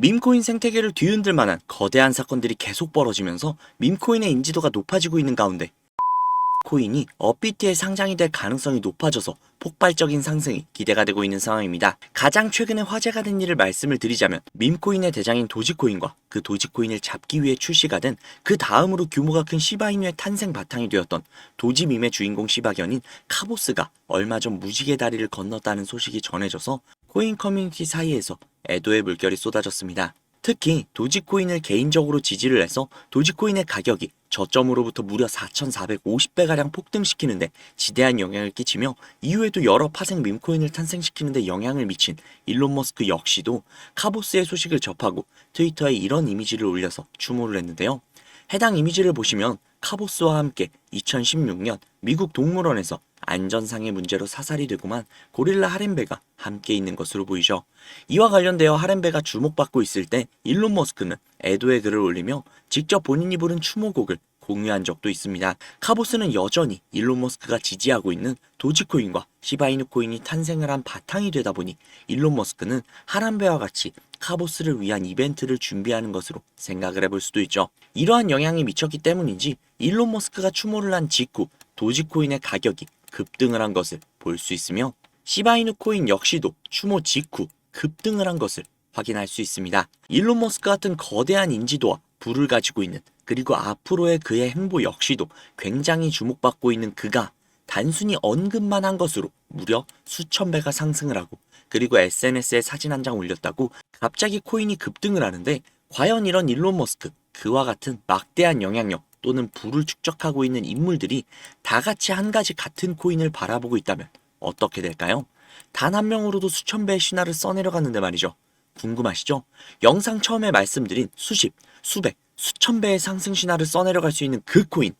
밈코인 생태계를 뒤흔들 만한 거대한 사건들이 계속 벌어지면서 밈코인의 인지도가 높아지고 있는 가운데 코인이 업비트에 상장이 될 가능성이 높아져서 폭발적인 상승이 기대가 되고 있는 상황입니다. 가장 최근에 화제가 된 일을 말씀을 드리자면 밈코인의 대장인 도지코인과 그 도지코인을 잡기 위해 출시가 된 그 다음으로 규모가 큰 시바이누의 탄생 바탕이 되었던 도지밈의 주인공 시바견인 카보스가 얼마 전 무지개 다리를 건넜다는 소식이 전해져서 코인 커뮤니티 사이에서 애도의 물결이 쏟아졌습니다. 특히 도지코인을 개인적으로 지지를 해서 도지코인의 가격이 저점으로부터 무려 4,450배가량 폭등시키는데 지대한 영향을 끼치며 이후에도 여러 파생 밈코인을 탄생시키는데 영향을 미친 일론 머스크 역시도 카보스의 소식을 접하고 트위터에 이런 이미지를 올려서 추모를 했는데요. 해당 이미지를 보시면 카보스와 함께 2016년 미국 동물원에서 안전상의 문제로 사살이 되고만 고릴라 하렘베가 함께 있는 것으로 보이죠. 이와 관련되어 하렘베가 주목받고 있을 때 일론 머스크는 애도의 글을 올리며 직접 본인이 부른 추모곡을 공유한 적도 있습니다. 카보스는 여전히 일론 머스크가 지지하고 있는 도지코인과 시바이누 코인이 탄생을 한 바탕이 되다 보니 일론 머스크는 하람베와 같이 카보스를 위한 이벤트를 준비하는 것으로 생각을 해볼 수도 있죠. 이러한 영향이 미쳤기 때문인지 일론 머스크가 추모를 한 직후 도지코인의 가격이 급등을 한 것을 볼 수 있으며 시바이누 코인 역시도 추모 직후 급등을 한 것을 확인할 수 있습니다. 일론 머스크 같은 거대한 인지도와 부를 가지고 있는 그리고 앞으로의 그의 행보 역시도 굉장히 주목받고 있는 그가 단순히 언급만 한 것으로 무려 수천 배가 상승을 하고 그리고 SNS에 사진 한 장 올렸다고 갑자기 코인이 급등을 하는데 과연 이런 일론 머스크 그와 같은 막대한 영향력 또는 부를 축적하고 있는 인물들이 다 같이 한 가지 같은 코인을 바라보고 있다면 어떻게 될까요? 단 한 명으로도 수천 배의 신화를 써내려갔는데 말이죠. 궁금하시죠? 영상 처음에 말씀드린 수십, 수백, 수천 배의 상승 신화를 써내려갈 수 있는 그 코인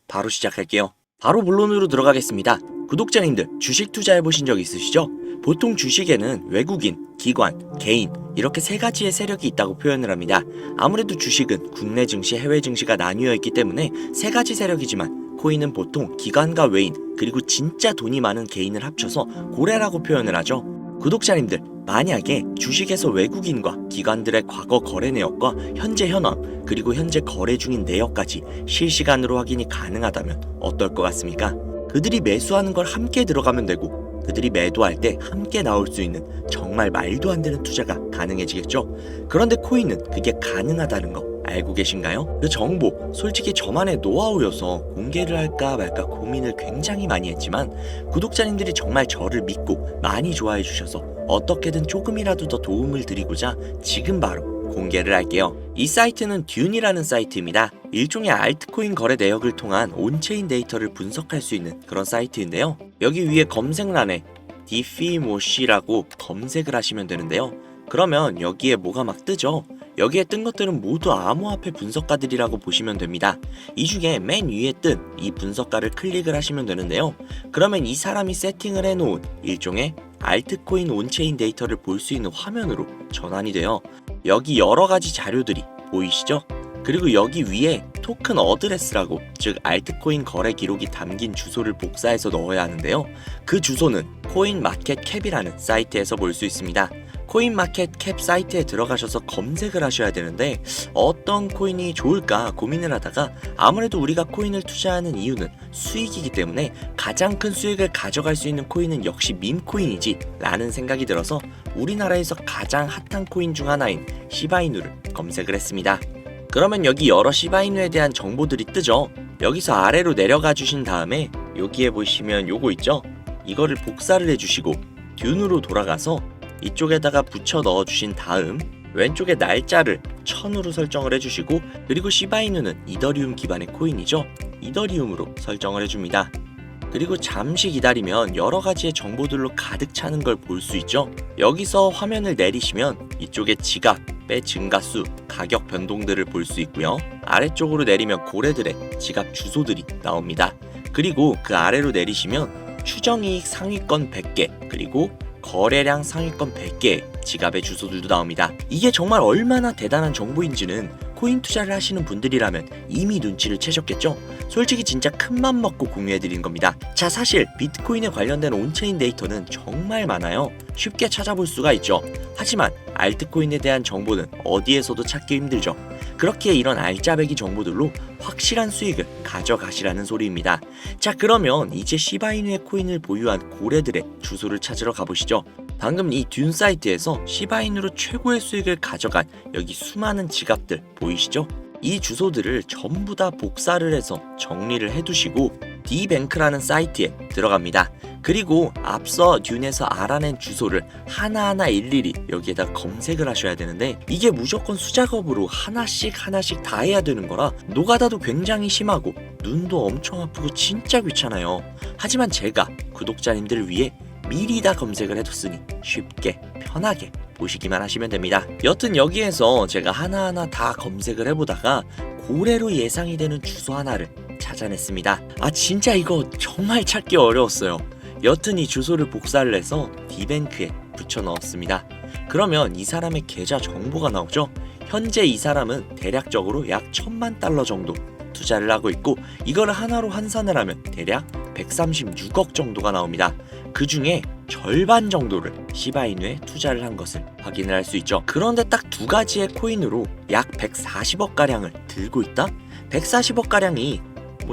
바로 시작할게요. 바로 본론으로 들어가겠습니다. 구독자님들 주식 투자해보신 적 있으시죠? 보통 주식에는 외국인, 기관, 개인 이렇게 세 가지의 세력이 있다고 표현을 합니다. 아무래도 주식은 국내 증시, 해외 증시가 나뉘어 있기 때문에 세 가지 세력이지만 코인은 보통 기관과 외인 그리고 진짜 돈이 많은 개인을 합쳐서 고래라고 표현을 하죠. 구독자님들 만약에 주식에서 외국인과 기관들의 과거 거래 내역과 현재 현황 그리고 현재 거래 중인 내역까지 실시간으로 확인이 가능하다면 어떨 것 같습니까? 그들이 매수하는 걸 함께 들어가면 되고 그들이 매도할 때 함께 나올 수 있는 정말 말도 안 되는 투자가 가능해지겠죠. 그런데 코인은 그게 가능하다는 거 알고 계신가요? 그 정보 솔직히 저만의 노하우여서 공개를 할까 말까 고민을 굉장히 많이 했지만 구독자님들이 정말 저를 믿고 많이 좋아해 주셔서 어떻게든 조금이라도 더 도움을 드리고자 지금 바로 공개를 할게요. 이 사이트는 듄이라는 사이트입니다. 일종의 알트코인 거래 내역을 통한 온체인 데이터를 분석할 수 있는 그런 사이트인데요. 여기 위에 검색란에 디피모시라고 검색을 하시면 되는데요. 그러면 여기에 뭐가 막 뜨죠? 여기에 뜬 것들은 모두 암호화폐 분석가들이라고 보시면 됩니다. 이 중에 맨 위에 뜬 이 분석가를 클릭을 하시면 되는데요. 그러면 이 사람이 세팅을 해놓은 일종의 알트코인 온체인 데이터를 볼 수 있는 화면으로 전환이 돼요. 여기 여러 가지 자료들이 보이시죠? 그리고 여기 위에 토큰 어드레스라고 즉 알트코인 거래 기록이 담긴 주소를 복사해서 넣어야 하는데요. 그 주소는 코인마켓캡이라는 사이트에서 볼 수 있습니다. 코인마켓캡 사이트에 들어가셔서 검색을 하셔야 되는데 어떤 코인이 좋을까 고민을 하다가 아무래도 우리가 코인을 투자하는 이유는 수익이기 때문에 가장 큰 수익을 가져갈 수 있는 코인은 역시 밈코인이지 라는 생각이 들어서 우리나라에서 가장 핫한 코인 중 하나인 시바이누를 검색을 했습니다. 그러면 여기 여러 시바이누에 대한 정보들이 뜨죠. 여기서 아래로 내려가 주신 다음에 여기에 보시면 요거 있죠? 이거를 복사를 해주시고 듄으로 돌아가서 이쪽에다가 붙여 넣어 주신 다음 왼쪽에 날짜를 1000으로 설정을 해주시고 그리고 시바이누는 이더리움 기반의 코인이죠. 이더리움으로 설정을 해줍니다. 그리고 잠시 기다리면 여러 가지의 정보들로 가득 차는 걸 볼 수 있죠. 여기서 화면을 내리시면 이쪽에 지갑의 증가수, 가격 변동들을 볼 수 있고요. 아래쪽으로 내리면 고래들의 지갑 주소들이 나옵니다. 그리고 그 아래로 내리시면 추정이익 상위권 100개 그리고 거래량 상위권 100개의 지갑의 주소들도 나옵니다. 이게 정말 얼마나 대단한 정보인지는 코인 투자를 하시는 분들이라면 이미 눈치를 채셨겠죠? 솔직히 진짜 큰맘 먹고 공유해드린 겁니다. 자, 사실 비트코인에 관련된 온체인 데이터는 정말 많아요. 쉽게 찾아볼 수가 있죠. 하지만 알트코인에 대한 정보는 어디에서도 찾기 힘들죠. 그렇기에 이런 알짜배기 정보들로 확실한 수익을 가져가시라는 소리입니다. 자, 그러면 이제 시바이누의 코인을 보유한 고래들의 주소를 찾으러 가보시죠. 방금 이 듄 사이트에서 시바이누로 최고의 수익을 가져간 여기 수많은 지갑들 보이시죠? 이 주소들을 전부 다 복사를 해서 정리를 해두시고 D뱅크라는 사이트에 들어갑니다. 그리고 앞서 듄에서 알아낸 주소를 하나하나 일일이 여기에다 검색을 하셔야 되는데, 이게 무조건 수작업으로 하나씩 다 해야 되는 거라 노가다도 굉장히 심하고 눈도 엄청 아프고 진짜 귀찮아요. 하지만 제가 구독자님들을 위해 미리 다 검색을 해뒀으니 쉽게 편하게 보시기만 하시면 됩니다. 여튼 여기에서 제가 하나하나 다 검색을 해보다가 고래로 예상이 되는 주소 하나를 찾아냈습니다. 아, 진짜 이거 정말 찾기 어려웠어요. 여튼 이 주소를 복사를 해서 D뱅크에 붙여 넣었습니다. 그러면 이 사람의 계좌 정보가 나오죠. 현재 이 사람은 대략적으로 약 1000만 달러 정도 투자를 하고 있고, 이거를 하나로 환산을 하면 대략 136억 정도가 나옵니다. 그 중에 절반 정도를 시바이누에 투자를 한 것을 확인을 할 수 있죠. 그런데 딱 두 가지의 코인으로 약 140억 가량을 들고 있다? 140억 가량이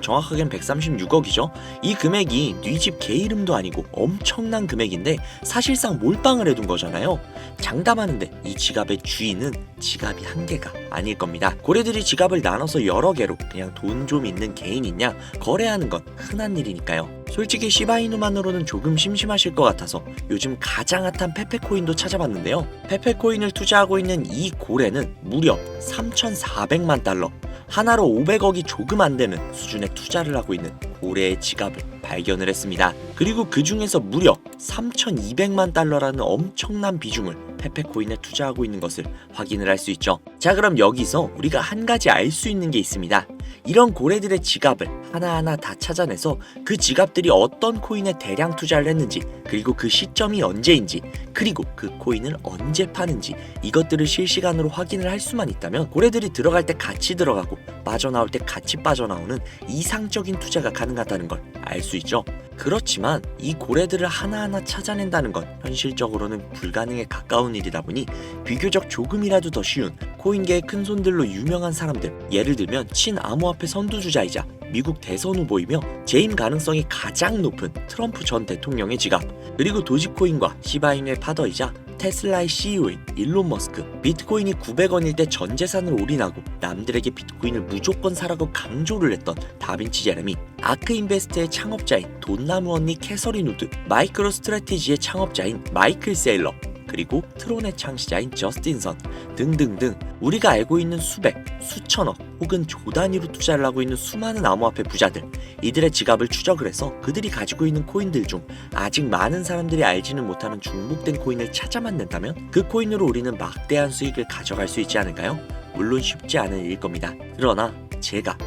정확하게는 136억이죠. 이 금액이 네 집 개 이름도 아니고 엄청난 금액인데 사실상 몰빵을 해둔 거잖아요. 장담하는데 이 지갑의 주인은 지갑이 한 개가 아닐 겁니다. 고래들이 지갑을 나눠서 여러 개로 그냥 돈 좀 있는 개인 있냐 거래하는 건 흔한 일이니까요. 솔직히 시바이누만으로는 조금 심심하실 것 같아서 요즘 가장 핫한 페페코인도 찾아봤는데요. 페페코인을 투자하고 있는 이 고래는 무려 3,400만 달러, 하나로 500억이 조금 안 되는 수준의 투자를 하고 있는 고래의 지갑을 발견을 했습니다. 그리고 그 중에서 무려 3,200만 달러라는 엄청난 비중을 페페코인에 투자하고 있는 것을 확인을 할 수 있죠. 자, 그럼 여기서 우리가 한 가지 알 수 있는 게 있습니다. 이런 고래들의 지갑을 하나하나 다 찾아내서 그 지갑들이 어떤 코인에 대량 투자를 했는지, 그리고 그 시점이 언제인지, 그리고 그 코인을 언제 파는지, 이것들을 실시간으로 확인을 할 수만 있다면 고래들이 들어갈 때 같이 들어가고 빠져나올 때 같이 빠져나오는 이상적인 투자가 가능하다는 걸 알 수 있죠. 그렇지만 이 고래들을 하나하나 찾아낸다는 건 현실적으로는 불가능에 가까운 일이다 보니 비교적 조금이라도 더 쉬운 코인계의 큰손들로 유명한 사람들, 예를 들면 친암호화폐 선두주자이자 미국 대선 후보이며 재임 가능성이 가장 높은 트럼프 전 대통령의 지갑, 그리고 도지코인과 시바이누의 파더이자 테슬라의 CEO인 일론 머스크, 비트코인이 900원일 때 전 재산을 올인하고 남들에게 비트코인을 무조건 사라고 강조를 했던 다빈치 제레미, 아크인베스트의 창업자인 돈나무 언니 캐서린 우드, 마이크로 스트래티지의 창업자인 마이클 세일러, 그리고 트론의 창시자인 저스틴 선 등등등 우리가 알고 있는 수백, 수천억 혹은 조 단위로 투자를 하고 있는 수많은 암호화폐 부자들, 이들의 지갑을 추적을 해서 그들이 가지고 있는 코인들 중 아직 많은 사람들이 알지는 못하는 중복된 코인을 찾아만 낸다면 그 코인으로 우리는 막대한 수익을 가져갈 수 있지 않을까요? 물론 쉽지 않은 일일 겁니다. 그러나 제가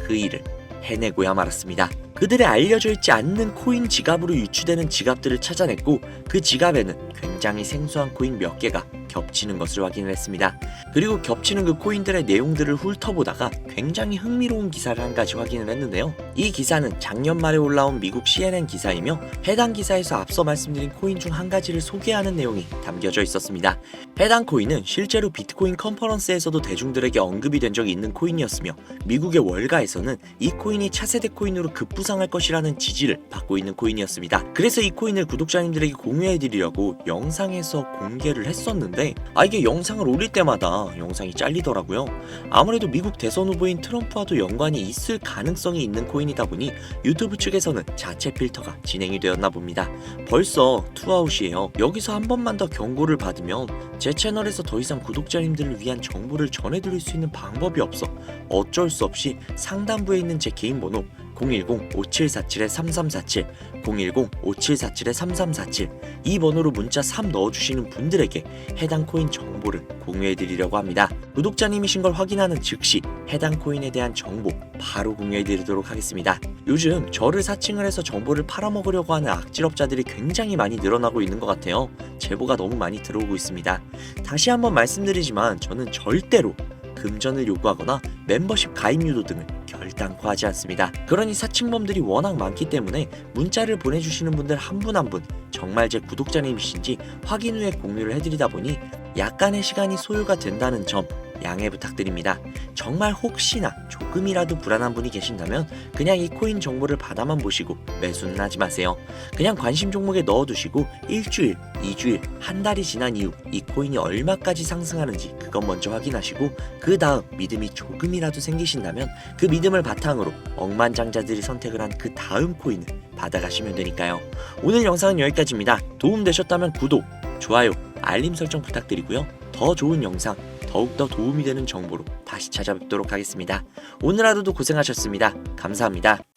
그 일을 해내고야 말았습니다. 그들의 알려져 있지 않는 코인 지갑으로 유추되는 지갑들을 찾아냈고, 그 지갑에는 굉장히 생소한 코인 몇 개가 겹치는 것을 확인을 했습니다. 그리고 겹치는 그 코인들의 내용들을 훑어보다가 굉장히 흥미로운 기사를 한 가지 확인을 했는데요. 이 기사는 작년 말에 올라온 미국 CNN 기사이며 해당 기사에서 앞서 말씀드린 코인 중 한 가지를 소개하는 내용이 담겨져 있었습니다. 해당 코인은 실제로 비트코인 컨퍼런스에서도 대중들에게 언급이 된 적이 있는 코인이었으며 미국의 월가에서는 이 코인이 차세대 코인으로 급부상할 것이라는 지지를 받고 있는 코인이었습니다. 그래서 이 코인을 구독자님들에게 공유해드리려고 영상에서 공개를 했었는데 이게 영상을 올릴 때마다 영상이 잘리더라고요. 아무래도 미국 대선 후보인 트럼프와도 연관이 있을 가능성이 있는 코인이다 보니 유튜브 측에서는 자체 필터가 진행이 되었나 봅니다. 벌써 투아웃이에요. 여기서 한 번만 더 경고를 받으면 제 채널에서 더 이상 구독자님들을 위한 정보를 전해드릴 수 있는 방법이 없어 어쩔 수 없이 상단부에 있는 제 개인 번호 010-5747-3347, 010-5747-3347 이 번호로 문자 3 넣어주시는 분들에게 해당 코인 정보를 공유해드리려고 합니다. 구독자님이신 걸 확인하는 즉시 해당 코인에 대한 정보 바로 공유해드리도록 하겠습니다. 요즘 저를 사칭을 해서 정보를 팔아먹으려고 하는 악질업자들이 굉장히 많이 늘어나고 있는 것 같아요. 제보가 너무 많이 들어오고 있습니다. 다시 한번 말씀드리지만 저는 절대로 그 금전을 요구하거나 멤버십 가입 유도 등을 결단코 하지 않습니다. 그러니 사칭범들이 워낙 많기 때문에 문자를 보내주시는 분들 한 분 한 분 정말 제 구독자님이신지 확인 후에 공유를 해드리다 보니 약간의 시간이 소요가 된다는 점 양해 부탁드립니다. 정말 혹시나 조금이라도 불안한 분이 계신다면 그냥 이 코인 정보를 받아만 보시고 매수는 하지 마세요. 그냥 관심 종목에 넣어두시고 일주일, 2주일, 한 달이 지난 이후 이 코인이 얼마까지 상승하는지 그것 먼저 확인하시고 그 다음 믿음이 조금이라도 생기신다면 그 믿음을 바탕으로 억만장자들이 선택을 한 그 다음 코인을 받아가시면 되니까요. 오늘 영상은 여기까지입니다. 도움되셨다면 구독, 좋아요, 알림 설정 부탁드리고요. 더 좋은 영상, 더욱더 도움이 되는 정보로 다시 찾아뵙도록 하겠습니다. 오늘 하루도 고생하셨습니다. 감사합니다.